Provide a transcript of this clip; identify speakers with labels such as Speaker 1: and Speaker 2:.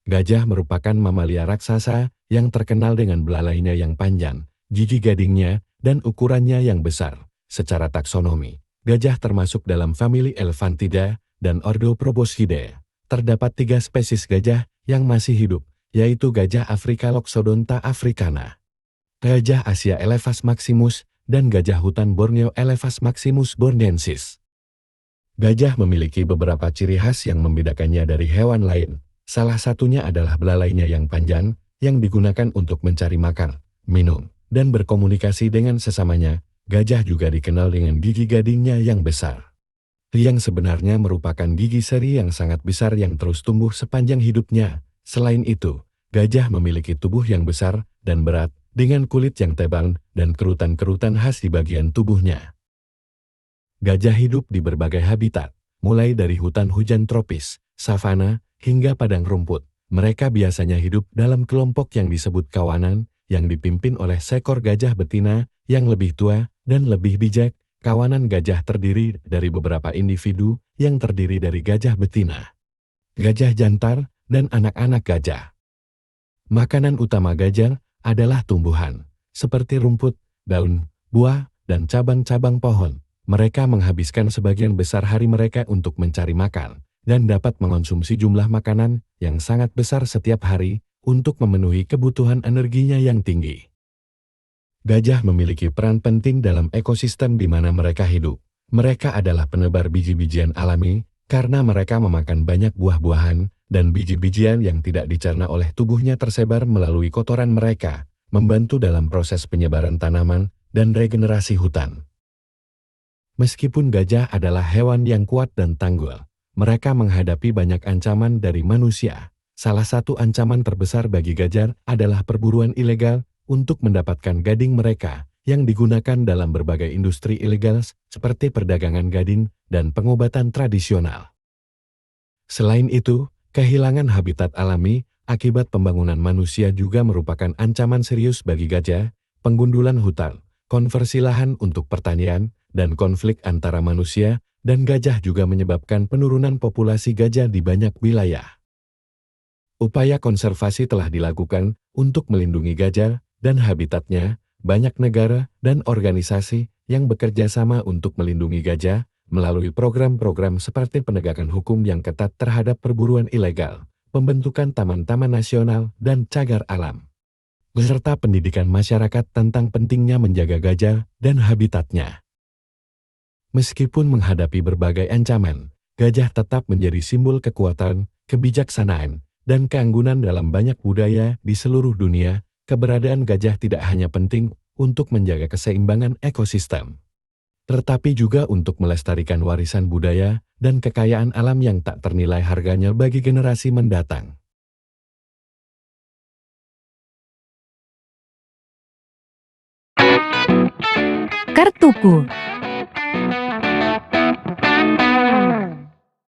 Speaker 1: Gajah merupakan mamalia raksasa yang terkenal dengan belalainya yang panjang, gigi gadingnya, dan ukurannya yang besar. Secara taksonomi, gajah termasuk dalam famili Elephantidae dan ordo Proboscidae. Terdapat 3 spesies gajah yang masih hidup, yaitu gajah Afrika Loxodonta africana, gajah Asia Elephas maximus, dan gajah hutan Borneo Elephas maximus borneensis. Gajah memiliki beberapa ciri khas yang membedakannya dari hewan lain. Salah satunya adalah belalainya yang panjang, yang digunakan untuk mencari makan, minum, dan berkomunikasi dengan sesamanya. Gajah juga dikenal dengan gigi gadingnya yang besar, yang sebenarnya merupakan gigi seri yang sangat besar yang terus tumbuh sepanjang hidupnya. Selain itu, gajah memiliki tubuh yang besar dan berat, dengan kulit yang tebal dan kerutan-kerutan khas di bagian tubuhnya. Gajah hidup di berbagai habitat, mulai dari hutan hujan tropis, savana, hingga padang rumput. Mereka biasanya hidup dalam kelompok yang disebut kawanan, yang dipimpin oleh seekor gajah betina yang lebih tua dan lebih bijak. Kawanan gajah terdiri dari beberapa individu yang terdiri dari gajah betina, gajah jantar, dan anak-anak gajah. Makanan utama gajah adalah tumbuhan, seperti rumput, daun, buah, dan cabang-cabang pohon. Mereka menghabiskan sebagian besar hari mereka untuk mencari makan, dan dapat mengonsumsi jumlah makanan yang sangat besar setiap hari untuk memenuhi kebutuhan energinya yang tinggi. Gajah memiliki peran penting dalam ekosistem di mana mereka hidup. Mereka adalah penebar biji-bijian alami, karena mereka memakan banyak buah-buahan, dan biji-bijian yang tidak dicerna oleh tubuhnya tersebar melalui kotoran mereka, membantu dalam proses penyebaran tanaman dan regenerasi hutan. Meskipun gajah adalah hewan yang kuat dan tangguh, mereka menghadapi banyak ancaman dari manusia. Salah satu ancaman terbesar bagi gajah adalah perburuan ilegal untuk mendapatkan gading mereka yang digunakan dalam berbagai industri ilegal seperti perdagangan gading dan pengobatan tradisional. Selain itu, kehilangan habitat alami akibat pembangunan manusia juga merupakan ancaman serius bagi gajah. Penggundulan hutan, konversi lahan untuk pertanian, dan konflik antara manusia dan gajah juga menyebabkan penurunan populasi gajah di banyak wilayah. Upaya konservasi telah dilakukan untuk melindungi gajah dan habitatnya. Banyak negara dan organisasi yang bekerja sama untuk melindungi gajah melalui program-program seperti penegakan hukum yang ketat terhadap perburuan ilegal, pembentukan taman-taman nasional dan cagar alam, beserta pendidikan masyarakat tentang pentingnya menjaga gajah dan habitatnya. Meskipun menghadapi berbagai ancaman, gajah tetap menjadi simbol kekuatan, kebijaksanaan, dan keanggunan dalam banyak budaya di seluruh dunia. Keberadaan gajah tidak hanya penting untuk menjaga keseimbangan ekosistem, tetapi juga untuk melestarikan warisan budaya dan kekayaan alam yang tak ternilai harganya bagi generasi mendatang.
Speaker 2: Kartuku.